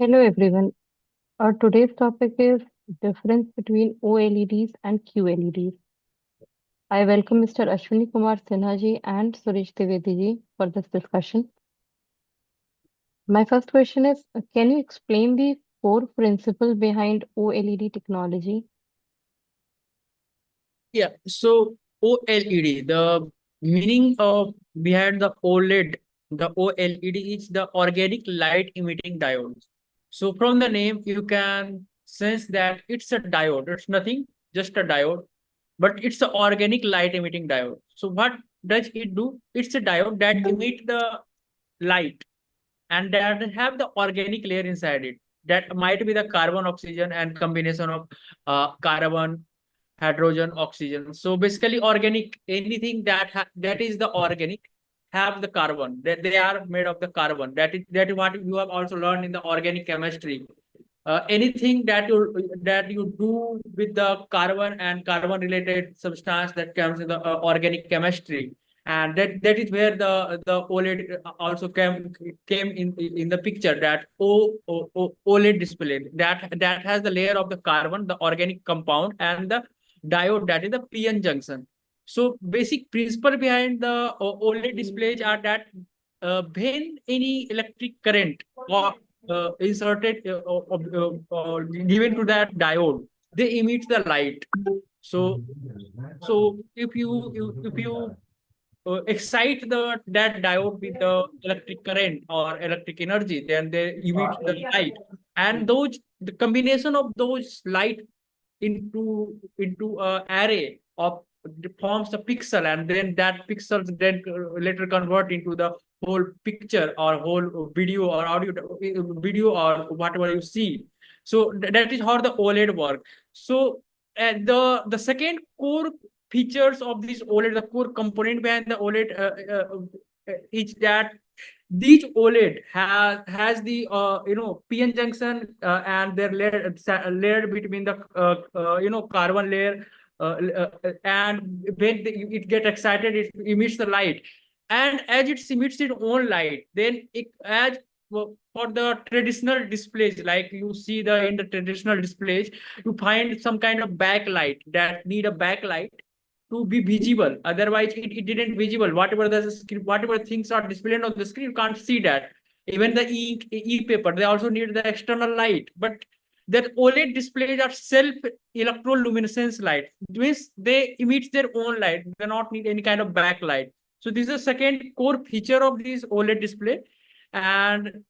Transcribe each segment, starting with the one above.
Hello everyone. Our today's topic is difference between OLEDs and QLEDs. I welcome Mr. Ashwini Kumar Sinha ji and Suresh Trivedi ji for this discussion. My first question is, can you explain the core principle behind OLED technology? Yeah, so OLED, the meaning of behind the OLED, the OLED is the organic light emitting diode. So from the name, you can sense that it's a diode. It's nothing, just a diode, but it's an organic light emitting diode. So what does it do? It's a diode that emit the light and that have the organic layer inside it. That might be the carbon, oxygen, and combination of carbon, hydrogen, oxygen. So basically, organic anything that is the organic have the carbon. That they are made of the carbon. That is what you have also learned in the organic chemistry. Anything that you do with the carbon and carbon related substance that comes in the organic chemistry, and that is where the OLED also came in the picture. That OLED display that has the layer of the carbon, the organic compound, and the diode, that is the PN junction. So basic principle behind the OLED displays are that when any electric current or inserted given to that diode, they emit the light. So if you excite that diode with the electric current or electric energy, then they emit the light, and the combination of those light into a array of forms a pixel, and then that pixels then later convert into the whole picture or whole video or audio video or whatever you see. So that is how the OLED work. So the second core features of this OLED, the core component behind the OLED is that these OLED has the PN junction and their layer between the carbon layer, and when it get excited, it emits the light, and as it emits its own light, then it as for the traditional displays, like you see in the traditional displays, you find some kind of backlight that need a backlight to be visible. Otherwise, it didn't visible. Whatever the screen, whatever things are displayed on the screen, you can't see that. Even the e-paper, they also need the external light. But that OLED displays are self electroluminescence light. Means they emit their own light. They not need any kind of backlight. So this is the second core feature of this OLED display. And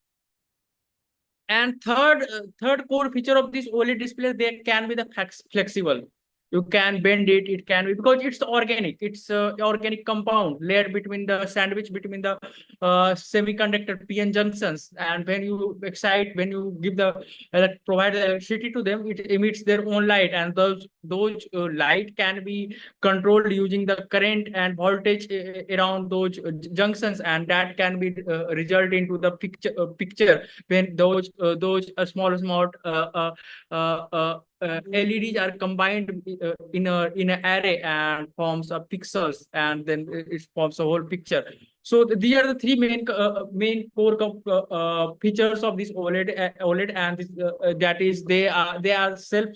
third core feature of this OLED display, they can be the flexible. You can bend it. It can be because it's organic. It's organic compound layered between the sandwich between the semiconductor PN junctions. And when you give provide the electricity to them, it emits their own light, and those light can be controlled using the current and voltage around those junctions, and that can be result into the picture when those small LEDs are combined in an array and forms a pixels, and then it forms a whole picture. So these are the three main core features of this OLED, and that is they are self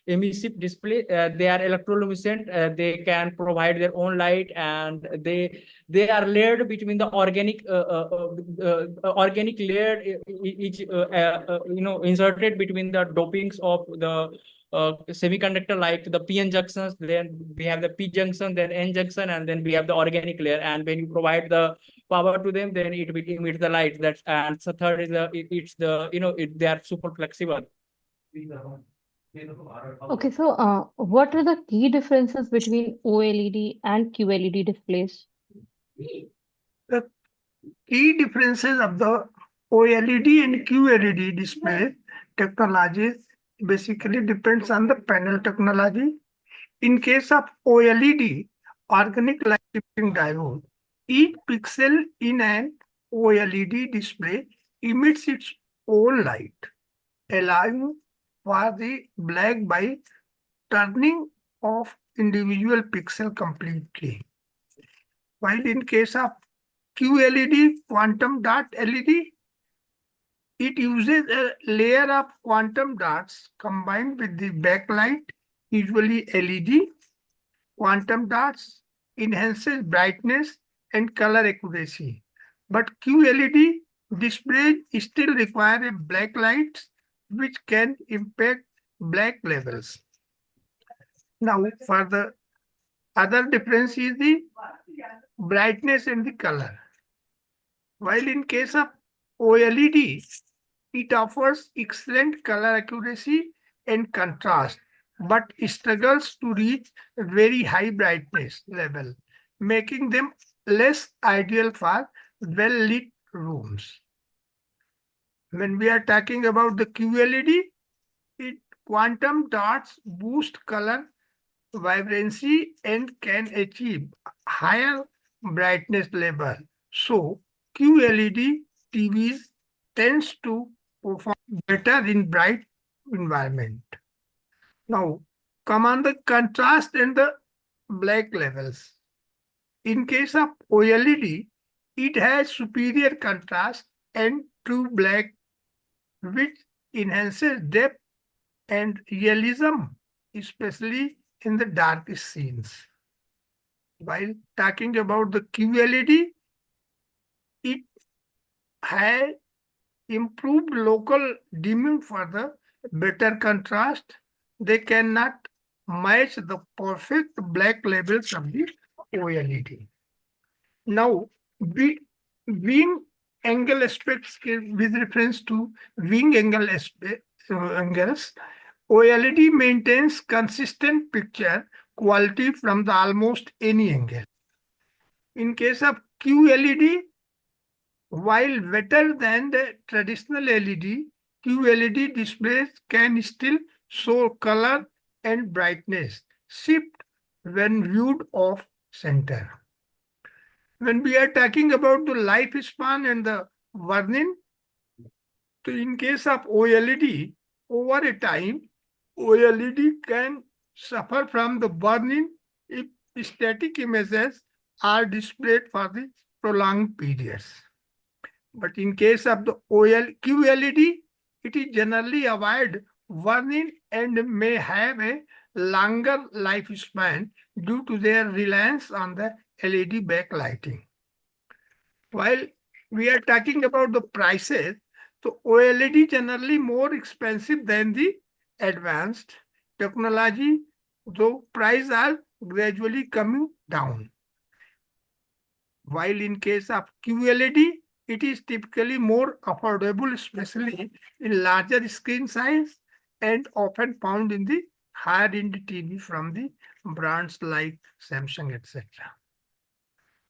emissive display. They are electroluminescent. They can provide their own light, and they are layered between the organic layer, each inserted between the dopings of the semiconductor, like the PN junctions. Then we have the P junction, then N junction, and then we have the organic layer. And when you provide the power to them, then it will emit the light. That's and so third is it's the they are super flexible. Okay, so what are the key differences between OLED and QLED displays? The key differences of the OLED and QLED display technologies basically depends on the panel technology. In case of OLED, organic light emitting diode, each pixel in an OLED display emits its own light, allowing for the black by turning off individual pixel completely. While in case of QLED, quantum dot LED, It uses a layer of quantum dots combined with the backlight, usually LED. Quantum dots enhances brightness and color accuracy. But QLED displays still require a black light, which can impact black levels. Now, for the other difference is the brightness and the color. While in case of OLED, it offers excellent color accuracy and contrast, but struggles to reach very high brightness level, making them less ideal for well-lit rooms. When we are talking about the QLED, quantum dots boost color vibrancy and can achieve higher brightness level. So QLED TVs tends to perform better in bright environment. Now come on the contrast and the black levels. In case of OLED, it has superior contrast and true black, which enhances depth and realism, especially in the darkest scenes. While talking about the QLED, it has improved local dimming for the better contrast. They cannot match the perfect black levels of the OLED. Now, viewing angle aspects with reference to viewing angles, OLED maintains consistent picture quality from the almost any angle. In case of QLED, while better than the traditional LED, QLED displays can still show color and brightness shift when viewed off center. When we are talking about the lifespan and the burn-in, in case of OLED, over a time, OLED can suffer from the burn-in if static images are displayed for the prolonged periods. But in case of the QLED, it is generally avoid burn-in and may have a longer lifespan due to their reliance on the LED backlighting. While we are talking about the prices, so OLED generally more expensive than the advanced technology, though prices are gradually coming down. While in case of QLED, it is typically more affordable, especially in larger screen size and often found in the higher-end TV from the brands like Samsung, etc.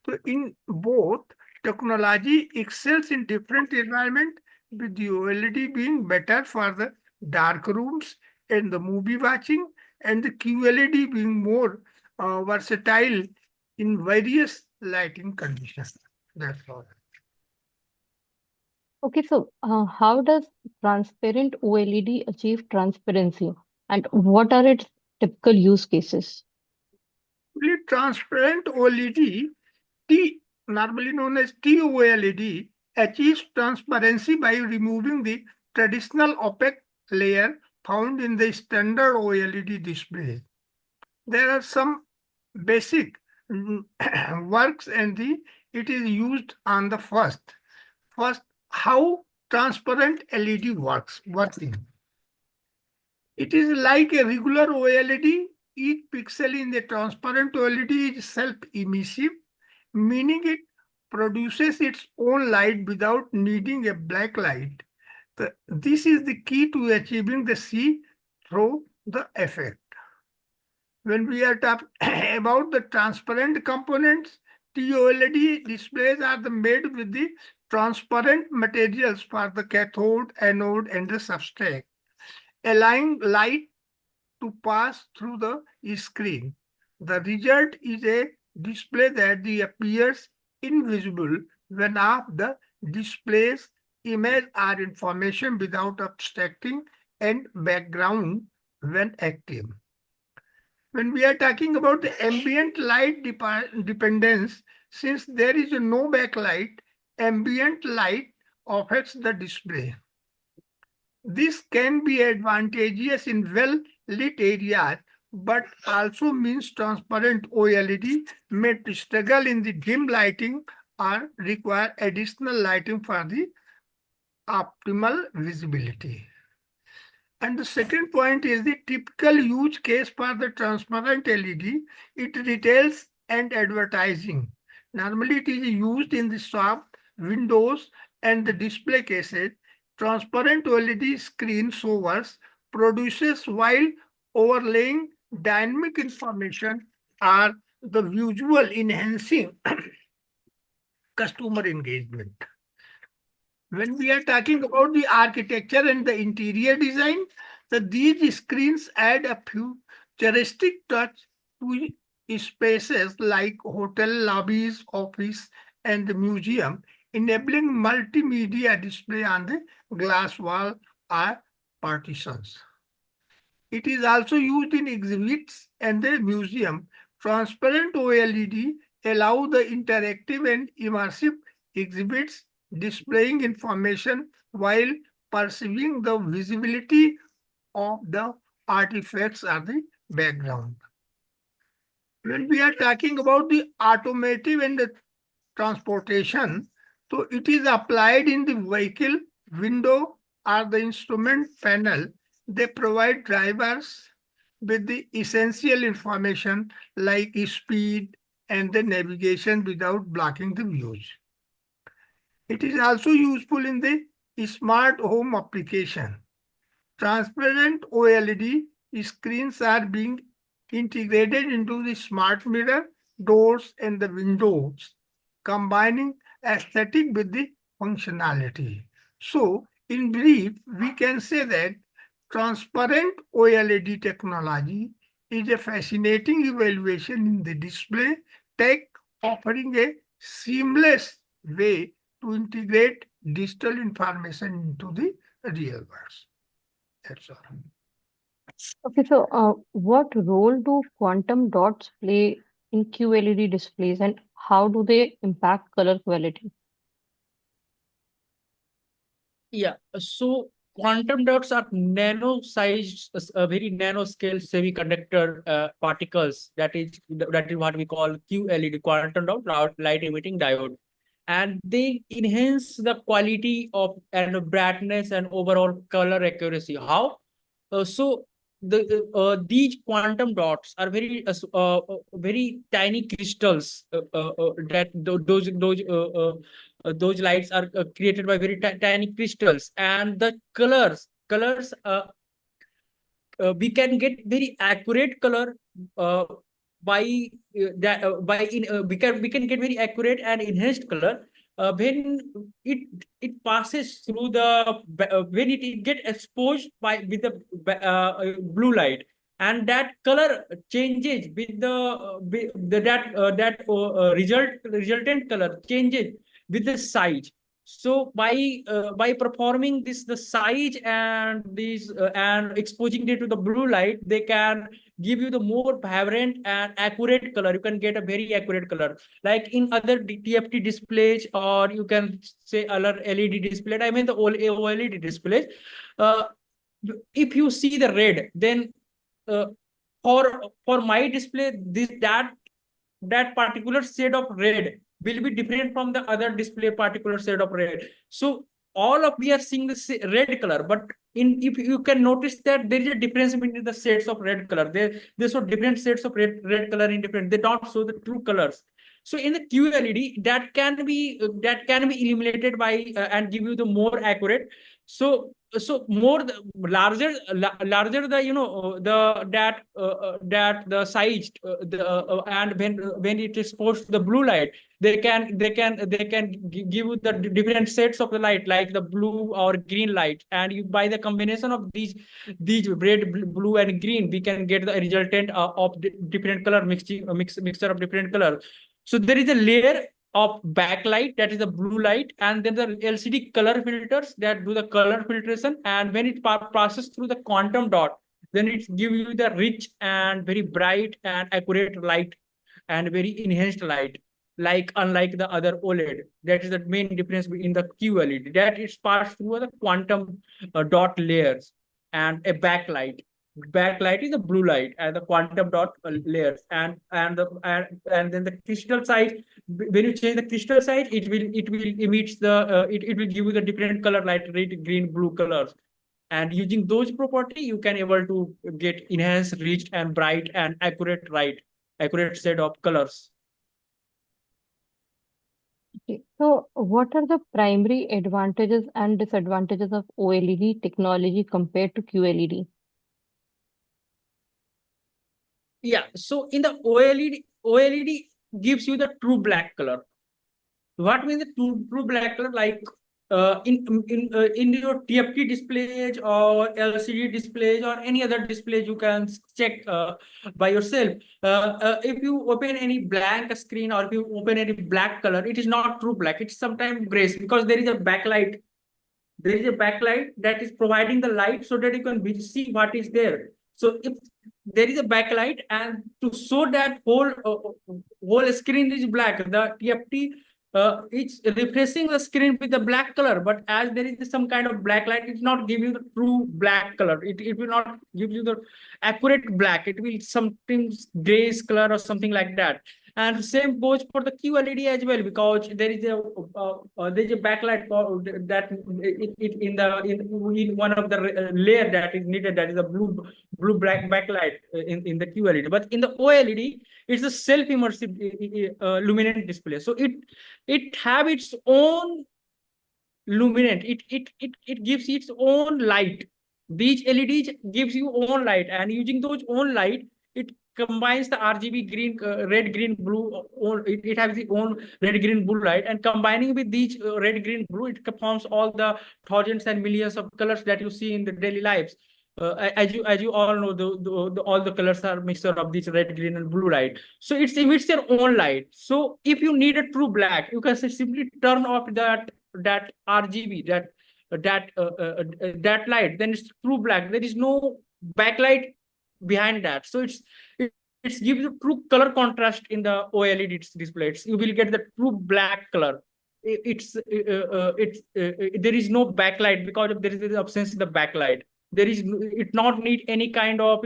So in both, technology excels in different environment, with the OLED being better for the dark rooms and the movie watching, and the QLED being more versatile in various lighting conditions. That's all. Okay, so how does transparent OLED achieve transparency, and what are its typical use cases? Fully transparent OLED, T, normally known as TOLED, achieves transparency by removing the traditional opaque layer found in the standard OLED display. There are some basic works and it is used on the first. First, how transparent LED working. It is like a regular OLED. Each pixel in the transparent OLED is self-emissive, meaning it produces its own light without needing a black light. This is the key to achieving the see through the effect. When we are talking about the transparent components, TOLED displays are made with the transparent materials for the cathode, anode, and the substrate, allowing light to pass through the screen. The result is a display that appears invisible when half the display's image or information without obstructing and background when active. When we are talking about the ambient light dependence, since there is no backlight, ambient light affects the display. This can be advantageous in well-lit areas, but also means transparent OLED may struggle in the dim lighting or require additional lighting for the optimal visibility. And the second point is the typical use case for the transparent LED. It retails and advertising. Normally, it is used in the shop, windows, and the display cases. Transparent OLED screen showers produces while overlaying dynamic information are the visual enhancing customer engagement. When we are talking about the architecture and the interior design, these screens add a futuristic touch to spaces like hotel lobbies, office, and the museum, enabling multimedia display on the glass wall or partitions. It is also used in exhibits and the museum. Transparent OLED allow the interactive and immersive exhibits displaying information while perceiving the visibility of the artifacts or the background. When we are talking about the automotive and the transportation, so it is applied in the vehicle window or the instrument panel. They provide drivers with the essential information like speed and the navigation without blocking the views. It is also useful in the smart home application. Transparent OLED screens are being integrated into the smart mirror, doors, and the windows, combining aesthetic with the functionality. So, in brief, we can say that transparent OLED technology is a fascinating evaluation in the display tech, offering a seamless way to integrate digital information into the real world. That's all. Okay, so what role do quantum dots play in QLED displays and how do they impact color quality? Yeah, so quantum dots are nano-sized, very nanoscale semiconductor particles. That is what we call QLED, quantum dot light emitting diode, and they enhance the quality of and brightness and overall color accuracy. How? So these quantum dots are very tiny crystals that those lights are created by very tiny crystals, and the colors we can get very accurate color uh, by by in we can get very accurate and enhanced color when it it passes through when it get exposed by with the blue light, and that color changes with the that resultant color changes with the size. So by performing this the size and these and exposing it to the blue light, they can give you the more vibrant and accurate color. You can get a very accurate color like in other TFT displays, or you can say other LED display. I mean the OLED displays. Uh, if you see the red, then uh, for my display, that particular shade of red will be different from the other display particular shade of red. So all of we are seeing the red color, but if you can notice that there is a difference between the shades of red color. They show different shades of red color in different. They don't show the true colors. So in the QLED, that can be illuminated by and give you the more accurate. So more larger the that the size and when it is exposed to the blue light, they can give you the different sets of the light like the blue or green light, and you by the combination of these red, blue, and green, we can get the resultant of different color mixture of different color. So there is a layer of backlight, that is the blue light, and then the LCD color filters that do the color filtration. And when it passes through the quantum dot, then it gives you the rich and very bright and accurate light and very enhanced light. like unlike the other OLED. That is the main difference in the QLED. That it passed through the quantum dot layers and a backlight. Backlight is the blue light and the quantum dot layers, and then the crystal size. When you change the crystal size, it will emit it will give you the different color like red, green, blue colors. And using those property, you can able to get enhanced, rich, and bright and accurate set of colors. Okay. So, what are the primary advantages and disadvantages of OLED technology compared to QLED? Yeah. So in the OLED gives you the true black color. What means the true black color? Like in your TFT displays or LCD displays or any other displays, you can check by yourself. If you open any blank screen or if you open any black color, it is not true black. It's sometimes grays because there is a backlight. There is a backlight that is providing the light so that you can see what is there. So if there is a backlight and to show that whole screen is black, the TFT it's refreshing the screen with the black color. But as there is some kind of black light, it's not give you the true black color. It will not give you the accurate black. It will sometimes grayish color or something like that. And same goes for the QLED as well, because there is a backlight for that in one of the layer that is needed, that is a blue black backlight in the QLED. But in the OLED, it's a self immersive luminant display. So it have its own luminant. It gives its own light. These LEDs gives you own light, and using those own light, it combines the RGB green, red, green, blue. It has its own red, green, blue light, and combining with these red, green, blue, it forms all the thousands and millions of colors that you see in the daily lives. As you all know, all the colors are mixture of this red, green, and blue light. So it emits their own light. So if you need a true black, you can simply turn off that RGB, that light. Then it's true black. There is no backlight behind that. So it gives you true color contrast in the OLED displays. You will get the true black color. There is no backlight because there is the absence of the backlight. It not need any kind of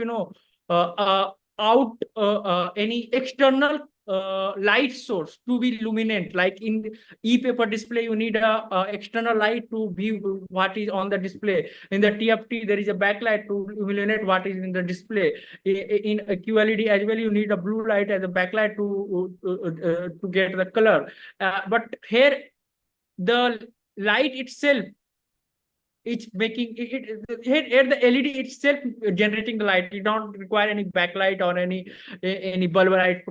any external light source to be luminant. Like in e-paper display, you need a external light to view what is on the display. In the TFT, there is a backlight to illuminate what is in the display. In a QLED as well, you need a blue light as a backlight to get the color. But here, the light itself, it's making here the LED itself generating the light. You don't require any backlight or any bulb light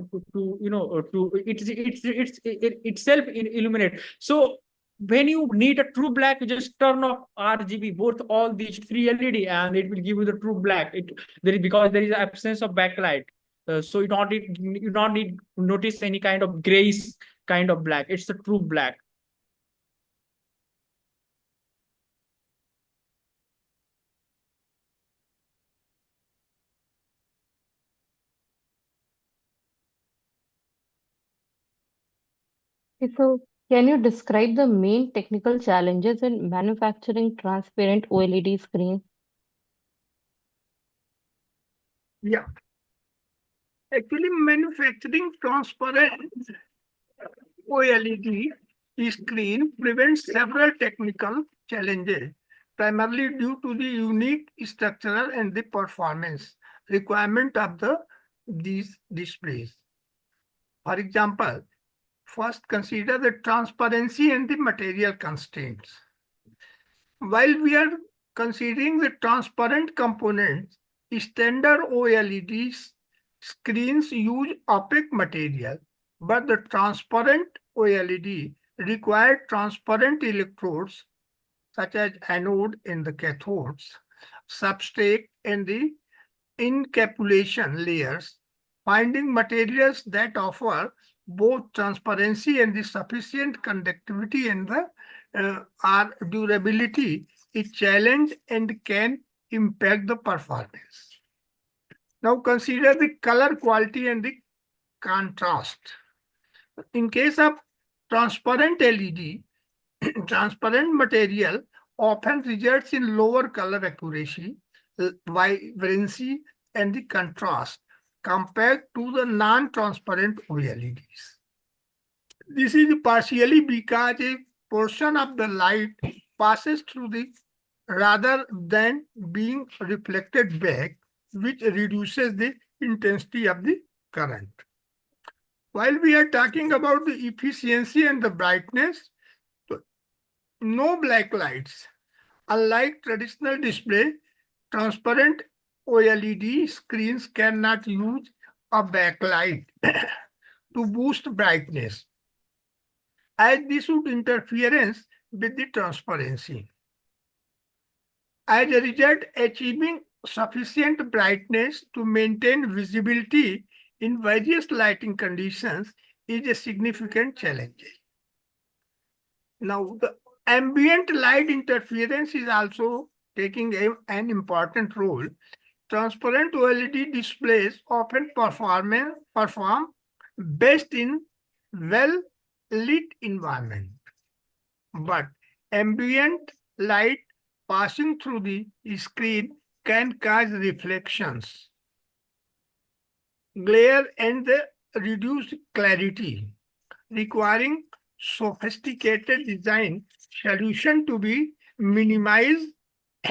it itself illuminate. So when you need a true black, you just turn off RGB, both all these three LED, and it will give you the true black. Because there is an absence of backlight. So you don't need notice any kind of grayish kind of black. It's a true black. Okay, so, can you describe the main technical challenges in manufacturing transparent OLED screens? Yeah. Actually, manufacturing transparent OLED screen prevents several technical challenges, primarily due to the unique structural and the performance requirement of these displays. For example, first consider the transparency and the material constraints. While we are considering the transparent components, standard OLED screens use opaque material, but the transparent OLED require transparent electrodes such as anode and the cathodes, substrate and the encapsulation layers. Finding materials that offer both transparency and the sufficient conductivity and the durability is challenge and can impact the performance. Now consider the color quality and the contrast. In case of transparent LED, transparent material often results in lower color accuracy, vibrancy, and the contrast compared to the non-transparent OLEDs. This is partially because a portion of the light passes through the rather than being reflected back, which reduces the intensity of the current. While we are talking about the efficiency and the brightness, no black lights. Unlike traditional display, transparent OLED screens cannot use a backlight to boost brightness, as this would interference with the transparency. As a result, achieving sufficient brightness to maintain visibility in various lighting conditions is a significant challenge. Now, the ambient light interference is also taking an important role. Transparent OLED displays often perform best in well-lit environment, but ambient light passing through the screen can cause reflections, glare, and the reduced clarity, requiring sophisticated design solution to be minimize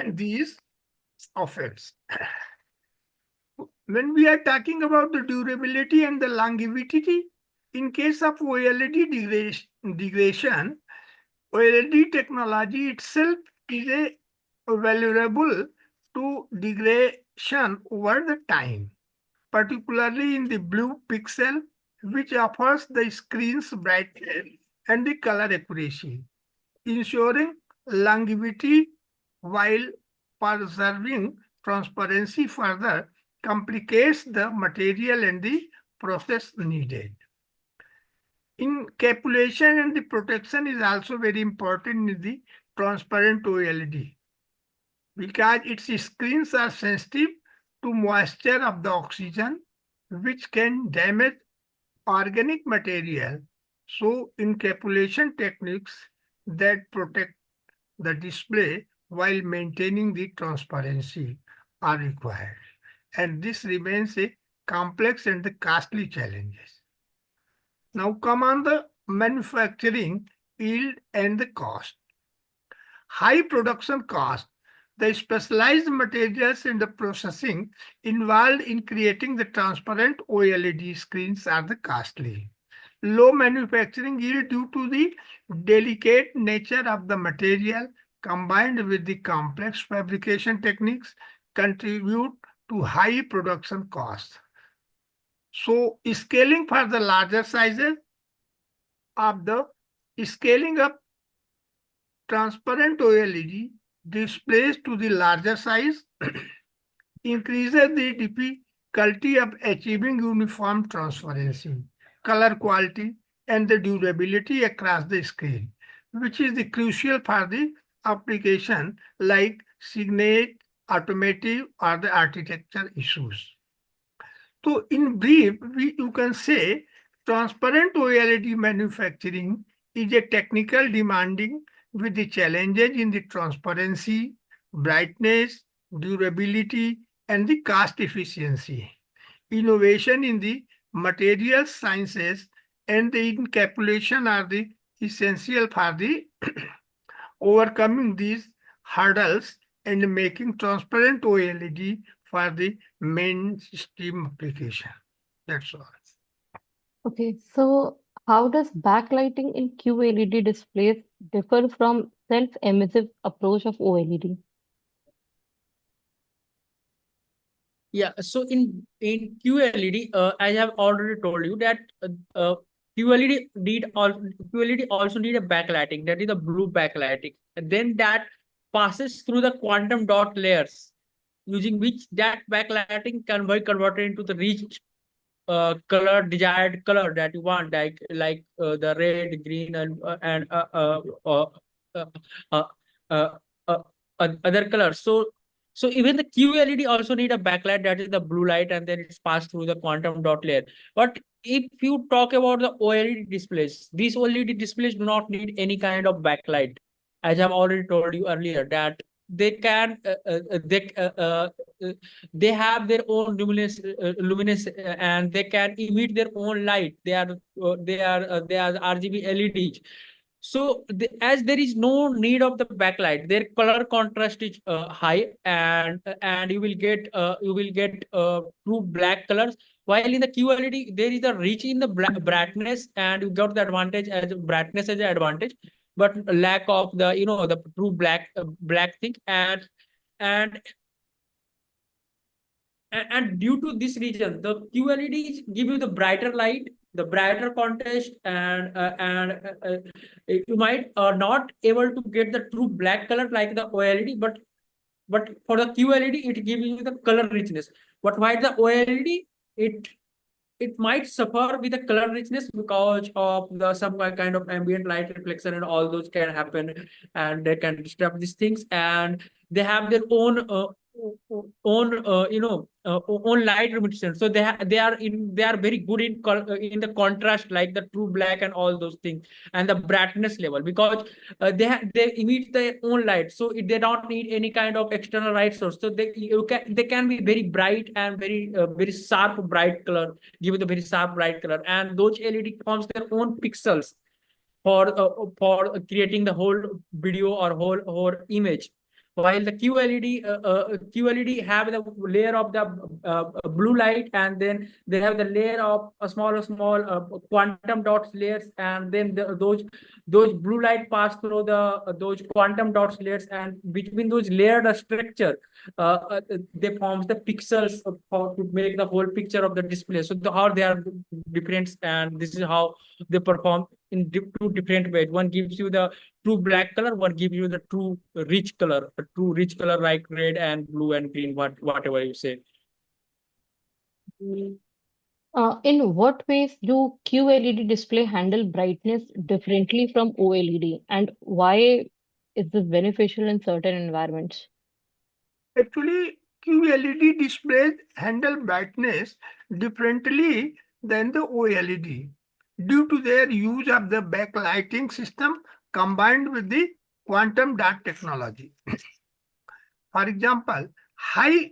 these effects. When we are talking about the durability and the longevity, in case of OLED degradation, OLED technology itself is vulnerable to degradation over the time, particularly in the blue pixel, which offers the screen's brightness and the color accuracy, ensuring longevity while preserving transparency further complicates the material and the process needed. Encapsulation and the protection is also very important in the transparent OLED because its screens are sensitive to moisture of the oxygen, which can damage organic material. So encapsulation techniques that protect the display while maintaining the transparency are required. And this remains a complex and the costly challenges. Now come on the manufacturing, yield, and the cost. High production cost, the specialized materials and the processing involved in creating the transparent OLED screens are the costly. Low manufacturing yield due to the delicate nature of the material combined with the complex fabrication techniques contribute to high production costs. So scaling for the larger sizes of the scaling up transparent OLED displays to the larger size increases the difficulty of achieving uniform transparency, color quality, and the durability across the screen, which is the crucial for the application like signage, automotive, or the architecture issues. So in brief, you can say transparent OLED manufacturing is a technical demanding with the challenges in the transparency, brightness, durability, and the cost efficiency. Innovation in the material sciences and the encapsulation are the essential for the overcoming these hurdles and making transparent OLED for the mainstream application. That's all. Okay, so how does backlighting in QLED displays differ from self-emissive approach of OLED? Yeah, so in QLED, I have already told you that QLED also need a backlighting, that is the blue backlighting. And then that passes through the quantum dot layers, using which that backlighting can be converted into the rich desired color that you want, like the red, green, uh, uh, uh, uh, other colors. So even the QLED also need a backlight, that is the blue light, and then it's passed through the quantum dot layer. But if you talk about the OLED displays, these OLED displays do not need any kind of backlight. As I've already told you earlier, that they can they have their own luminous and they can emit their own light. They are RGB LEDs. So as there is no need of the backlight, their color contrast is high, and you will get true black colors. While in the QLED, there is a reach in the brightness, and you got the advantage as brightness as an advantage, but lack of the the true black thing, and and due to this reason, the QLEDs give you the brighter light, the brighter contrast, and you might not able to get the true black color like the OLED, but for the QLED, it gives you the color richness. But while the OLED, it it might suffer with the color richness because of the some kind of ambient light reflection, and all those can happen, and they can disturb these things, and they have their own light limitation. So they are very good in the contrast, like the true black and all those things, and the brightness level, because they emit their own light, so they don't need any kind of external light source. So they can be very bright and very sharp bright color, give it a very sharp bright color, and those LED forms their own pixels for creating the whole video or whole image. While the QLED have the layer of the blue light, and then they have the layer of a small quantum dots layers, and then those blue light pass through those quantum dots layers, and between those layered structure, they forms the pixels to make the whole picture of the display. So how they are different, and this is how they perform in two different ways. One gives you the true black color, one gives you the true rich color, a true rich color like red and blue and green, whatever you say. In what ways do QLED display handle brightness differently from OLED, and why is this beneficial in certain environments? Actually, QLED displays handle brightness differently than the OLED due to their use of the backlighting system combined with the quantum dot technology. For example, high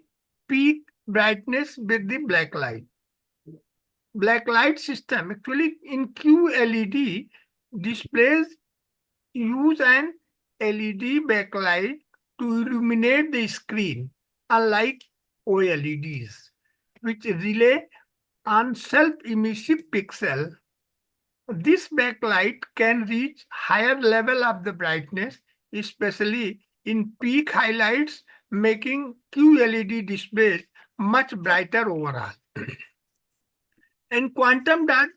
peak brightness with the black light. Black light system actually in QLED displays use an LED backlight to illuminate the screen, unlike OLEDs, which rely on self-emissive pixel. This backlight can reach higher level of the brightness, especially in peak highlights, making QLED displays much brighter overall. And quantum dot,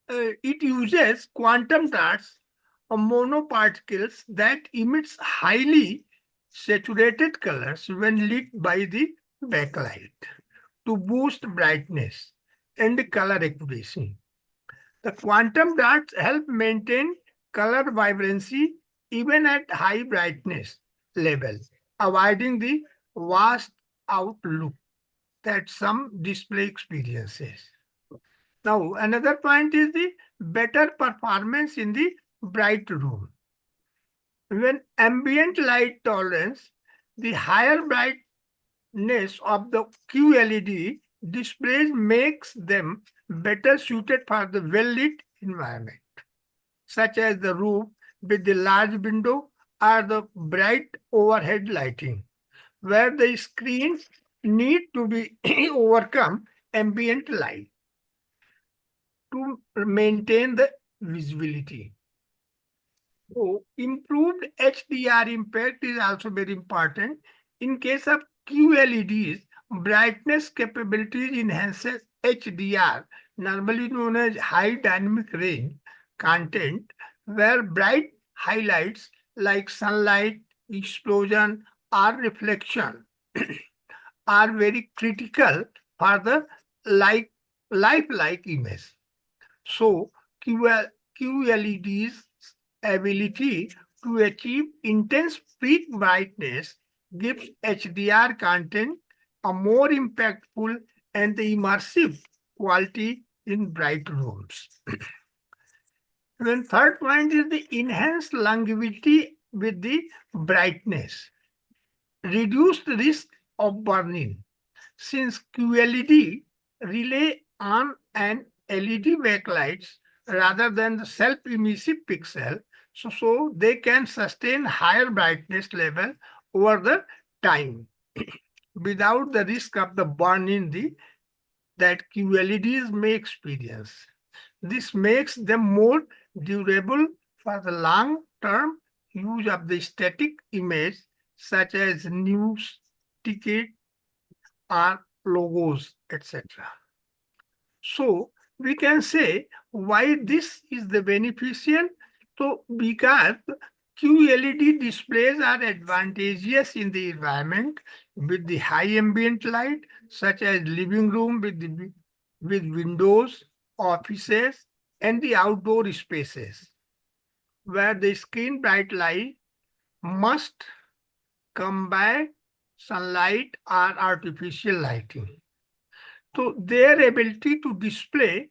it uses quantum dots or monoparticles that emits highly saturated colors when lit by the backlight to boost brightness and color accuracy. The quantum dots help maintain color vibrancy even at high brightness levels, avoiding the washed out look that some display experiences. Now, another point is the better performance in the bright room. When ambient light tolerance, the higher brightness of the QLED displays makes them better suited for the well-lit environment, such as the roof with the large window or the bright overhead lighting, where the screens need to be overcome ambient light to maintain the visibility. So improved HDR impact is also very important. In case of QLEDs, brightness capabilities enhances HDR, normally known as high dynamic range content, where bright highlights like sunlight, explosion, or reflection are very critical for the lifelike image. So QLED's ability to achieve intense peak brightness gives HDR content a more impactful and immersive quality in bright rooms. Then third point is the enhanced longevity with the brightness. Reduced risk of burning. Since QLED rely on an LED backlights rather than the self-emissive pixel, so they can sustain higher brightness level over the time without the risk of the burning that QLEDs may experience. This makes them more durable for the long-term use of the static image, such as news, ticket, or logos, etc. So we can say why this is the beneficial. So because QLED displays are advantageous in the environment with the high ambient light, such as living room with windows, offices, and the outdoor spaces, where the screen bright light must come by sunlight or artificial lighting. So their ability to display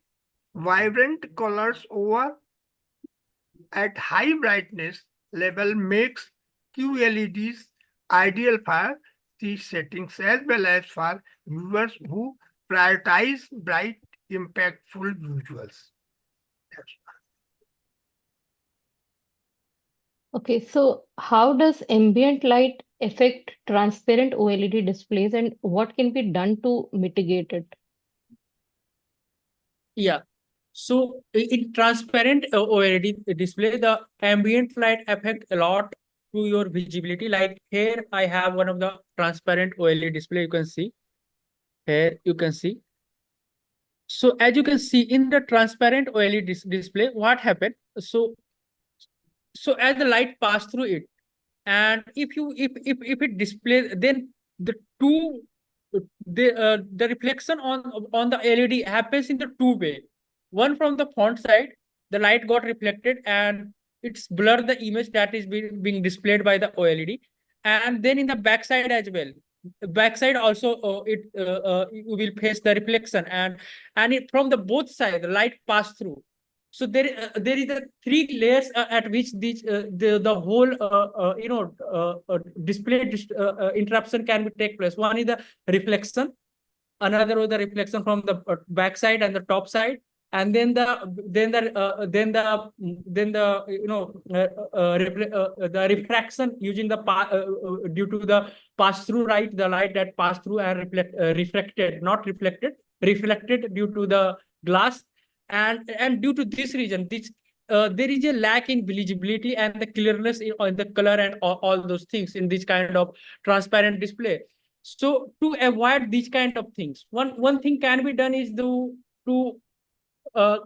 vibrant colors over at high brightness level makes QLEDs ideal for these settings as well as for viewers who prioritize bright, impactful visuals. Okay, so how does ambient light affect transparent OLED displays and what can be done to mitigate it? Yeah. So in transparent OLED display, the ambient light affect a lot to your visibility. Like here, I have one of the transparent OLED display. You can see here. You can see. So as you can see in the transparent OLED display, what happened? So as the light pass through it, and if it displays, then the two the reflection on the LED happens in the two way. One, from the front side, the light got reflected and it's blur the image that is being displayed by the OLED, and then in the back side as well. Backside also, you will face the reflection, and it, from the both sides the light pass through. So there is a three layers at which the whole display interruption can be take place. One is the reflection, another was the reflection from the back side and the top side, and the refraction using due to the pass through, right, the light that pass through and reflected, not reflected, reflected due to the glass. And due to this reason, there is a lack in visibility and the clearness in the color and all those things in this kind of transparent display. So to avoid these kind of things, one thing can be done is to uh,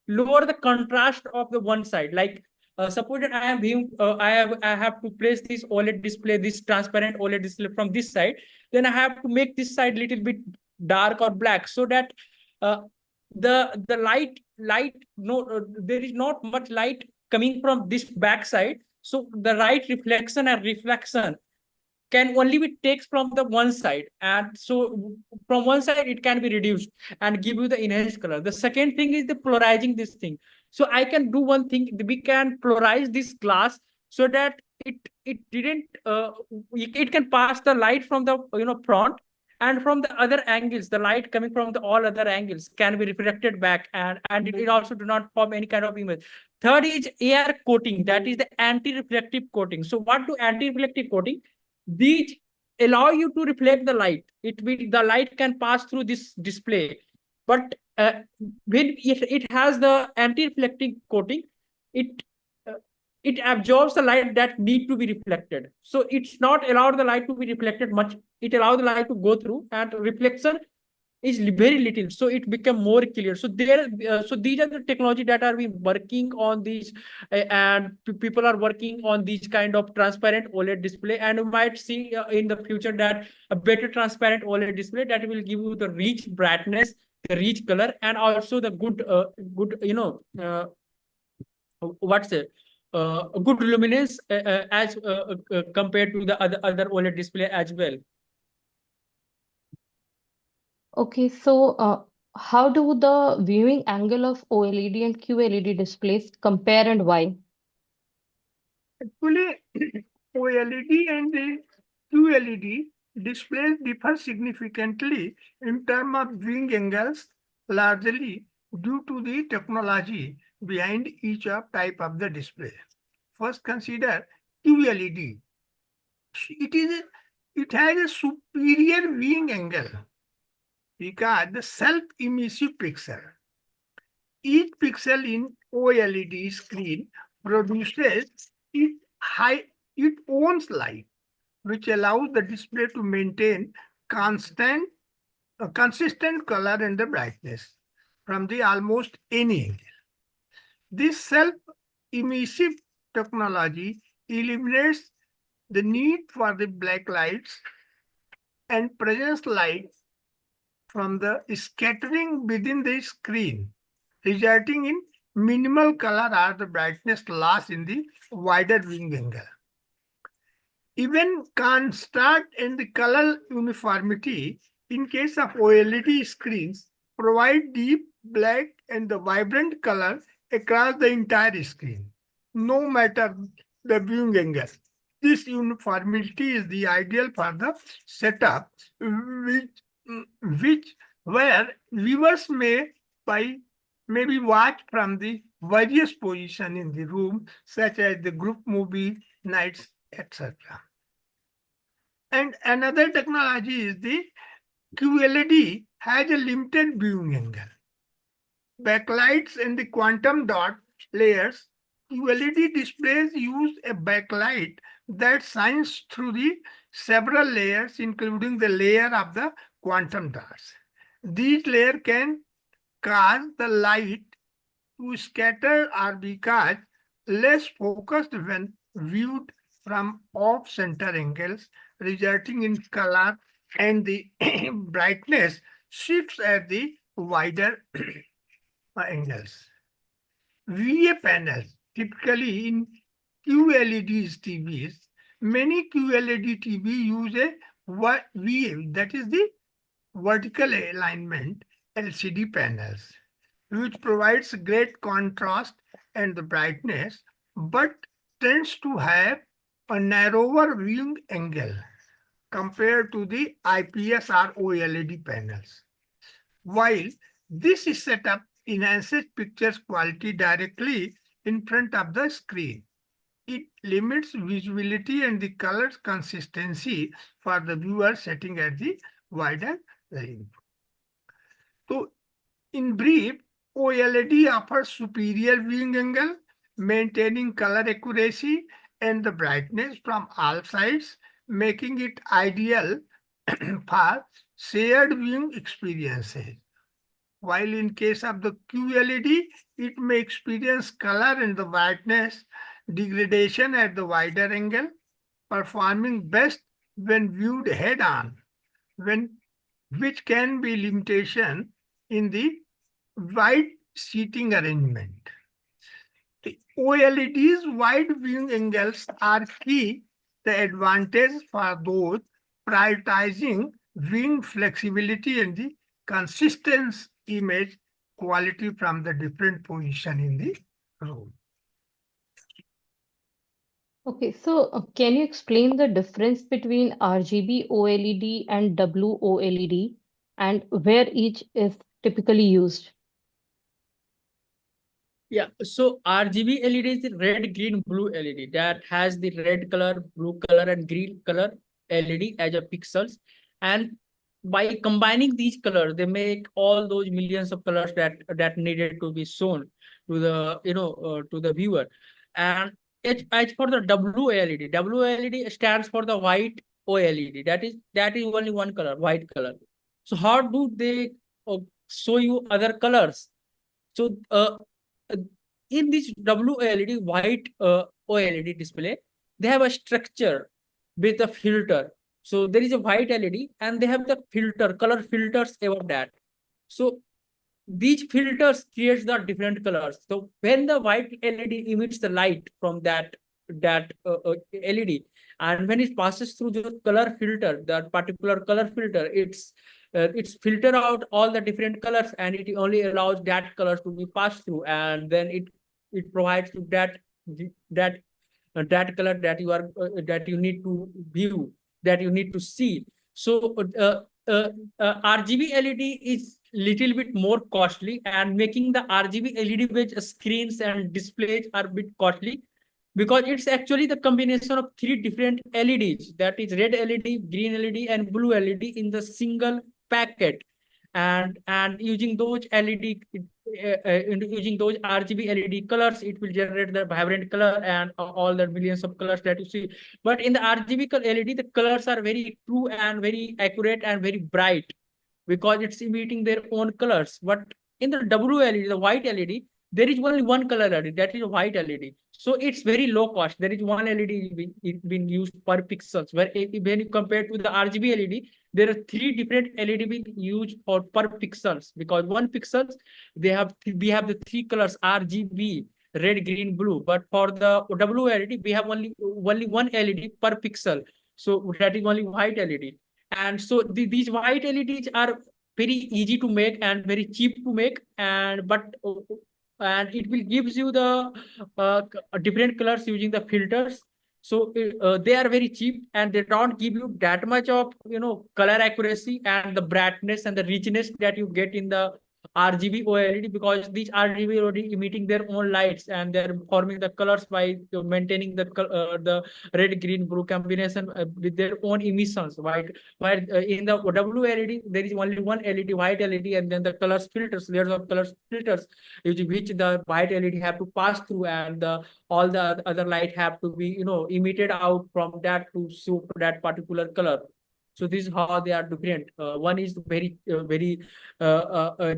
lower the contrast of the one side. Like suppose that I have to place this OLED display, this transparent OLED display from this side, then I have to make this side little bit dark or black, so that uh, the light no there is not much light coming from this back side, so the right reflection and reflection can only be takes from the one side, and so from one side it can be reduced and give you the enhanced color. The second thing is the polarizing this thing. So I can do one thing, we can polarize this glass so that it didn't it can pass the light from the front, and from the other angles the light coming from the all other angles can be reflected back, and it also do not form any kind of image. Third is AR coating, that is the anti-reflective coating. So what do anti-reflective coating? These allow you to reflect the light. The light can pass through this display, but when it has the anti-reflective coating, it uh, it absorbs the light that need to be reflected. So it's not allowed the light to be reflected much. It allows the light to go through, and reflection is very little, so it become more clear. So so these are the technology that are we working on these, and people are working on these kind of transparent OLED display, and you might see in the future that a better transparent OLED display that will give you the rich brightness, the rich color, and also the good what's it good luminance as compared to the other OLED display as well. Okay, so how do the viewing angle of OLED and QLED displays compare and why? Actually, OLED and the QLED displays differ significantly in terms of viewing angles, largely due to the technology behind each of type of the display. First, consider QLED. It is it has a superior viewing angle because the self-emissive pixel. Each pixel in OLED screen produces high, its own light, which allows the display to maintain consistent color and the brightness from the almost any angle. This self-emissive technology eliminates the need for the black lights and presents light from the scattering within the screen, resulting in minimal color or the brightness loss in the wider viewing angle. Even contrast and the color uniformity in case of OLED screens provide deep black and the vibrant color across the entire screen, no matter the viewing angle. This uniformity is the ideal for the setup, which where viewers by maybe watch from the various position in the room, such as the group movie nights, etc. And another technology is the QLED has a limited viewing angle. Backlights and the quantum dot layers, QLED displays use a backlight that shines through the several layers, including the layer of the quantum dots. These layers can cause the light to scatter or because less focused when viewed from off-center angles, resulting in color and the brightness shifts at the wider angles. VA panels, typically in QLEDs TVs, many QLED TV use a VA, that is the vertical alignment LCD panels, which provides great contrast and the brightness, but tends to have a narrower viewing angle compared to the IPS or OLED panels. While this is set up enhances pictures quality directly in front of the screen, it limits visibility and the color consistency for the viewer sitting at the wider range. So, in brief, OLED offers superior viewing angle, maintaining color accuracy and the brightness from all sides, making it ideal for shared viewing experiences. While in case of the QLED, it may experience color and the brightness degradation at the wider angle, performing best when viewed head-on, which can be limitation in the wide seating arrangement. The OLED's wide viewing angles are key, the advantage for those prioritizing viewing flexibility and the consistent image quality from the different position in the room. Okay, so can you explain the difference between RGB OLED and WOLED and where each is typically used? Yeah, so RGB LED is the red, green, blue LED that has the red color, blue color, and green color LED as a pixels. And by combining these colors, they make all those millions of colors that needed to be shown to the to the viewer. And as for the WLED, WLED stands for the white OLED. That is only one color, white color. So how do they show you other colors? So uh, in this WLED white OLED display, they have a structure with a filter. So there is a white LED and they have the filter, color filters above that. So these filters creates the different colors. So when the white LED emits the light from that LED, And when it passes through the color filter, that particular color filter, it's filter out all the different colors, and it only allows that colors to be passed through, and then it provides you that that color that you are that you need to view, that you need to see. So RGB LED is little bit more costly, and making the RGB LED based screens and displays are a bit costly, because it's actually the combination of three different LEDs, that is red LED, green LED, and blue LED in the single packet. And using those LED, using those RGB LED colors, it will generate the vibrant color and all the millions of colors that you see. But in the RGB LED, the colors are very true and very accurate and very bright, because it's emitting their own colors. But in the WLED, the white LED, there is only one color LED, that is a white LED. So it's very low cost. There is one LED being used per pixels. Where when you compare to the RGB LED, there are three different LED being used for per pixels, because one pixels we have the three colors RGB, red, green, blue. But for the WLED, we have only one LED per pixel. So that is only white LED. And so these white LEDs are very easy to make and very cheap to make, and it will gives you the different colors using the filters. So they are very cheap, and they don't give you that much of color accuracy and the brightness and the richness that you get in the RGB OLED, because these RGB already emitting their own lights, and they're forming the colors by maintaining the red, green, blue combination with their own emissions. While in the WLED, there is only one LED, white LED, and then the colors filters, layers of colors filters, which the white LED have to pass through, and all the other light have to be emitted out from that to show that particular color. So this is how they are different. One is uh, uh, uh,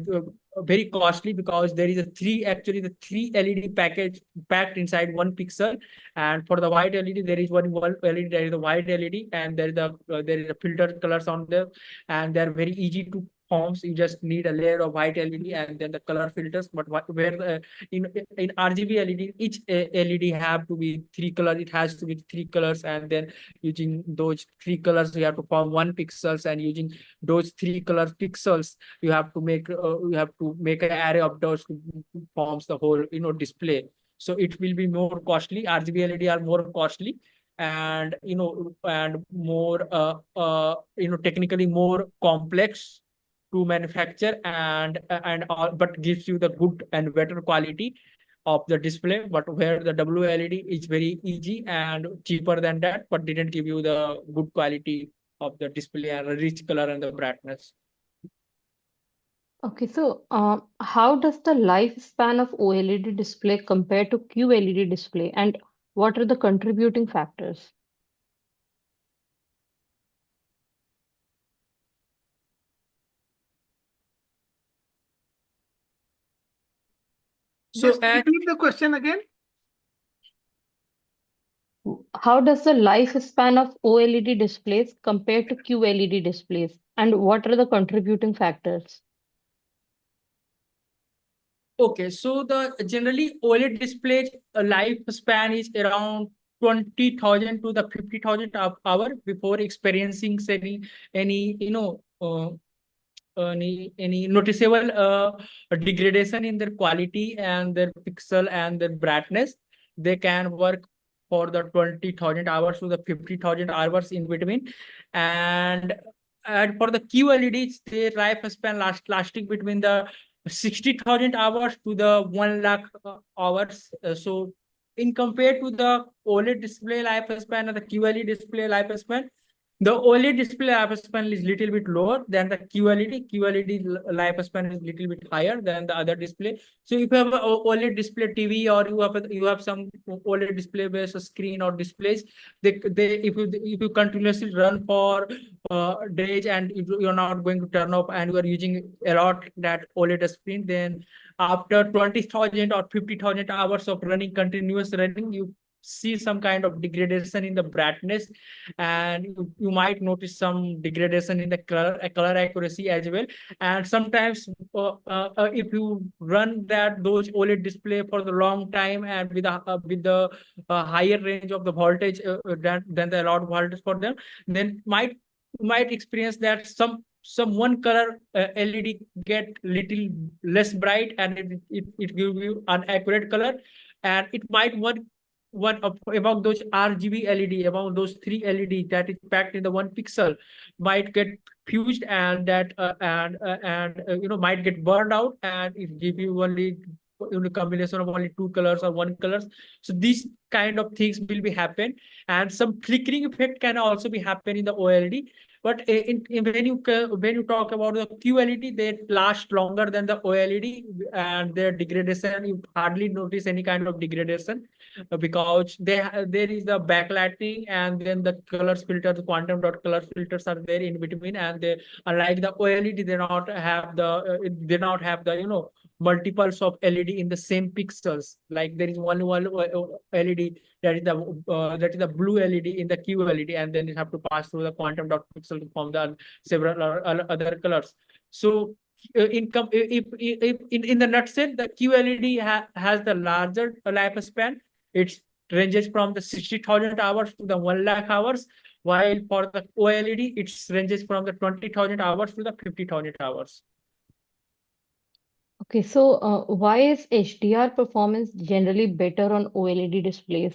very costly, because there is actually the three LED package packed inside one pixel. And for the white LED, there is one LED, there is the white LED, and there is a filter colors on there, and they're very easy to forms. You just need a layer of white LED and then the color filters. But in RGB LED, each LED have to be three colors. It has to be three colors, and then using those three colors, you have to form one pixels, and using those three color pixels, you have to make an array of those to forms the whole display. So it will be more costly. RGB LED are more costly, and more technically more complex to manufacture, and all, but gives you the good and better quality of the display. But where the WLED is very easy and cheaper than that, but didn't give you the good quality of the display and a rich color and the brightness. Okay, so how does the lifespan of OLED display compare to QLED display, and what are the contributing factors? So Just repeat the question again. How does the lifespan of OLED displays compare to QLED displays, and what are the contributing factors? okay, so the generally OLED displays lifespan is around 20,000 to the 50,000 hour before experiencing any any noticeable degradation in their quality and their pixel and their brightness. They can work for the 20,000 hours to the 50,000 hours in between. And for the QLEDs, their lifespan lasting between the 60,000 hours to the 1 lakh hours. So in compared to the OLED display lifespan and the QLED display lifespan, the OLED display lifespan is little bit lower than the QLED. QLED lifespan is little bit higher than the other display. So if you have a OLED display TV, or you have some OLED display based screen or displays, they if you continuously run for days, and if you're not going to turn off, and you are using a lot that OLED screen, then after 20,000 or 50,000 hours of running, continuous running, see some kind of degradation in the brightness, and you might notice some degradation in the color accuracy as well. And sometimes if you run those OLED display for the long time and with the higher range of the voltage than the allowed voltage for them, then might experience that some one color LED get little less bright, and it give you an accurate color, and it might one about those RGB LED, about those three LED that is packed in the one pixel, might get fused, and that might get burned out, and it give you only combination of only two colors or one colors. So these kind of things will be happen, and some flickering effect can also be happen in the OLED. But when you talk about the QLED, they last longer than the OLED, and their degradation, you hardly notice any kind of degradation, because there is the backlighting, and then the colors filter, the quantum dot color filters are there in between, and they, unlike the OLED, they not have the multiples of LED in the same pixels. Like there is one LED, that is the blue LED in the QLED, and then you have to pass through the quantum dot pixel to form the several other colors. So in the nutshell, the QLED has the larger lifespan. It ranges from the 60,000 hours to the 1 lakh hours, while for the OLED, it ranges from the 20,000 hours to the 50,000 hours. Okay, so why is HDR performance generally better on OLED displays?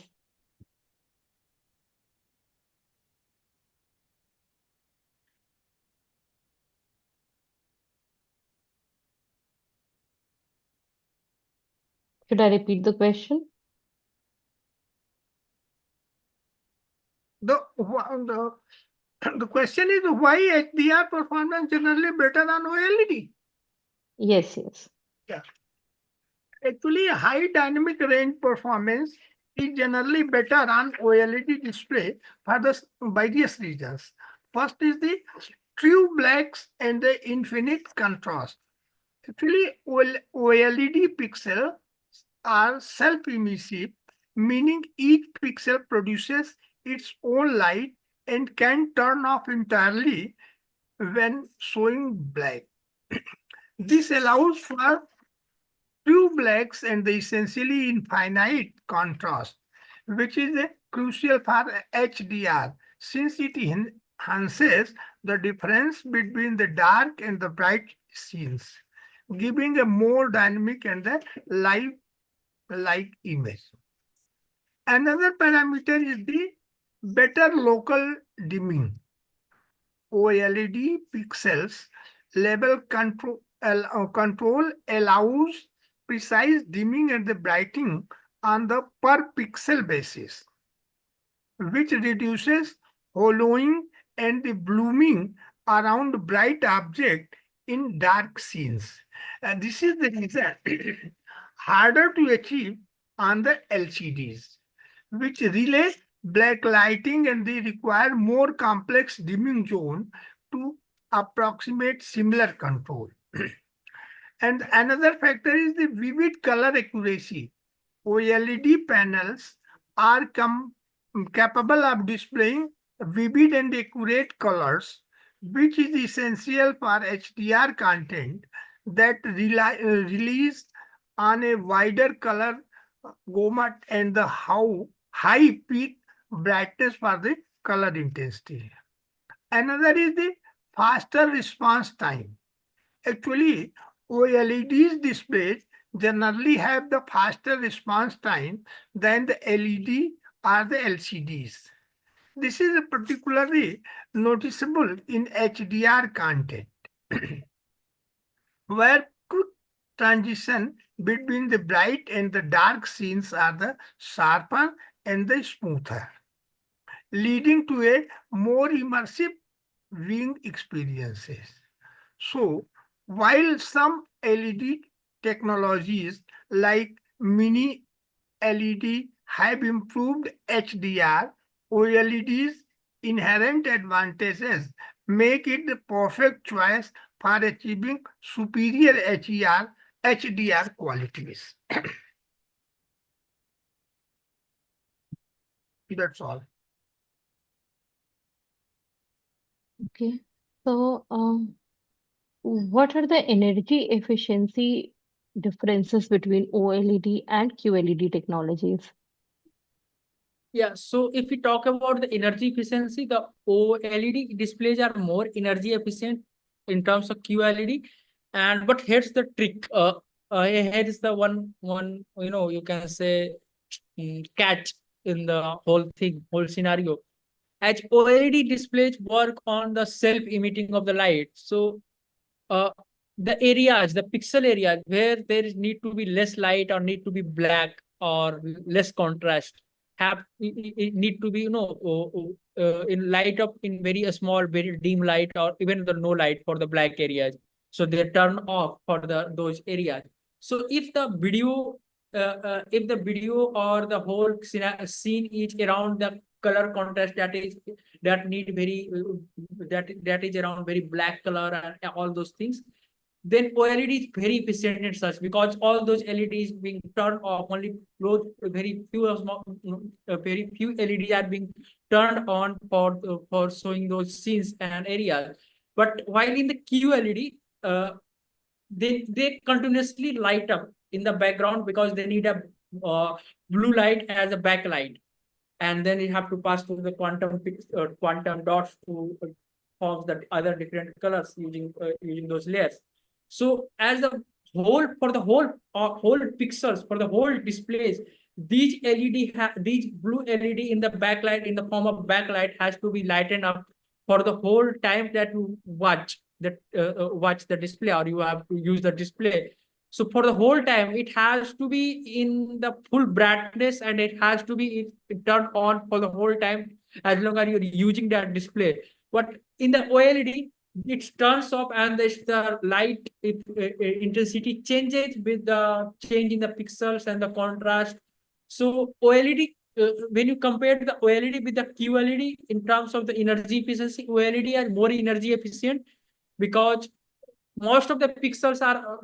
Should I repeat the question? The question is why HDR performance generally better than OLED? Yes, yes. Yeah. Actually, high dynamic range performance is generally better on OLED display for the various reasons. First is the true blacks and the infinite contrast. Actually, OLED pixels are self-emissive, meaning each pixel produces its own light and can turn off entirely when showing black. This allows for true blacks and the essentially infinite contrast, which is crucial for HDR, since it enhances the difference between the dark and the bright scenes, giving a more dynamic and the live-like image. Another parameter is the better local dimming. OLED pixels level control allows precise dimming and the brightening on the per pixel basis, which reduces hollowing and the blooming around bright object in dark scenes. And this is the reason harder to achieve on the LCDs, which relay black lighting, and they require more complex dimming zone to approximate similar control. And another factor is the vivid color accuracy. OLED panels are capable of displaying vivid and accurate colors, which is essential for HDR content that relies on a wider color gamut and the high peak brightness for the color intensity. Another is the faster response time. Actually, OLEDs displays generally have the faster response time than the LED or the LCDs. This is particularly noticeable in HDR content, where quick transition between the bright and the dark scenes are the sharper and the smoother, leading to a more immersive viewing experiences. So, while some LED technologies like mini LED have improved HDR, OLED's inherent advantages make it the perfect choice for achieving superior HDR qualities. That's all. Okay. So, what are the energy efficiency differences between OLED and QLED technologies? Yeah, so if we talk about the energy efficiency, the OLED displays are more energy efficient in terms of QLED. And but here's the trick. Here is the one you can say catch in the whole scenario. As OLED displays work on the self-emitting of the light, so uh, the areas, the pixel areas where there is need to be less light or need to be black or less contrast, have it need to be in light up in very small, very dim light or even the no light for the black areas. So they turn off for the those areas. So if the video or the whole scene is around the color contrast that need very that is around very black color and all those things, then OLED is very efficient in such because all those LEDs being turned off, only those very few LEDs are being turned on for showing those scenes and areas. But while in the QLED, they continuously light up in the background because they need a blue light as a backlight, and then you have to pass through the quantum dots to form the other different colors using those layers. So as the whole for the whole pixels for the whole displays, these blue LED in the backlight in the form of backlight has to be lightened up for the whole time that you watch the display or you have to use the display. So for the whole time, it has to be in the full brightness and it has to be turned on for the whole time as long as you're using that display. But in the OLED, it turns off and the light intensity changes with the change in the pixels and the contrast. So OLED, when you compare the OLED with the QLED in terms of the energy efficiency, OLED are more energy efficient because most of the pixels are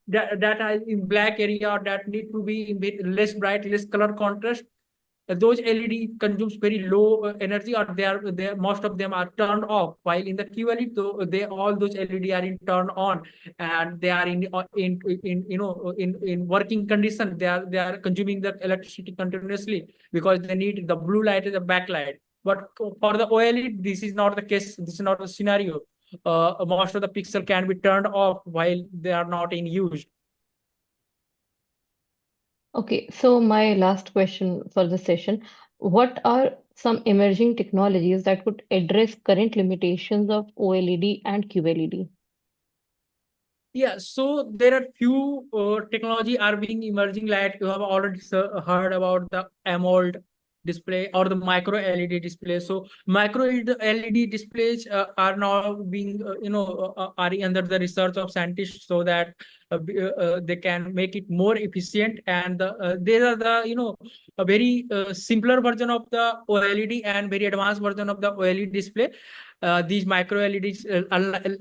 that are in black area or that need to be in bit less bright, less color contrast. Those LED consumes very low energy, or they most of them are turned off. While in the QLED, though, they all those LED are in turned on, and they are in working condition. They are consuming the electricity continuously because they need the blue light as a backlight. But for the OLED, this is not the case. This is not the scenario. Most of the pixel can be turned off while they are not in use. Okay, so my last question for the session. What are some emerging technologies that could address current limitations of OLED and QLED? Yeah, so there are few technology are being emerging. Like you have already heard about the AMOLED display or the micro LED display. So micro LED displays are now being are under the research of scientists so that they can make it more efficient. And there are the a very simpler version of the OLED and very advanced version of the OLED display. These micro LEDs,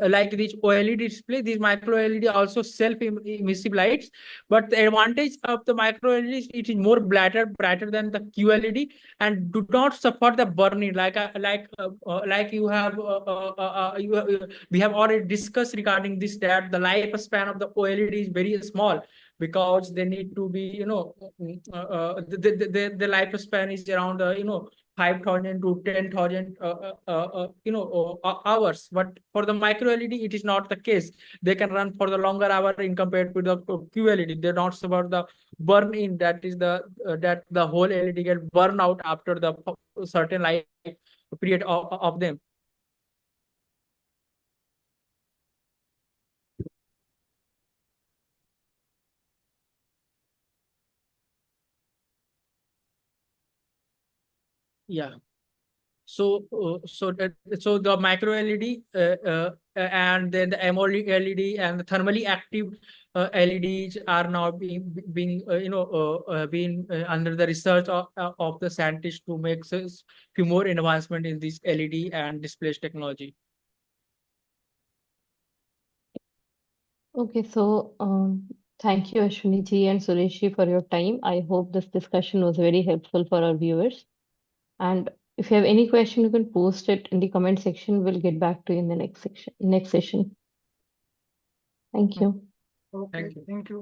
like these OLED display, these micro LED also self-emissive lights. But the advantage of the micro LEDs, it is more brighter than the QLED, and do not suffer the burning. Like you have, we have already discussed regarding this that the lifespan of the OLED is very small because they need to be, the lifespan is around 5,000 to 10,000 hours. But for the micro LED, it is not the case. They can run for the longer hour in compared to the QLED. They're not about the burn in, that is that the whole LED get burned out after the certain life period of them. Yeah. So the micro LED and then the AMOLED LED and the thermally active LEDs are now being being under the research of the scientists to make few more advancement in this LED and display technology. Okay, so Thank you, Ashwini ji and Suresh ji, for your time. I hope this discussion was very helpful for our viewers. And if you have any question, you can post it in the comment section. We'll get back to you in the next section, next session. Thank you. Okay, Thank you. thank you.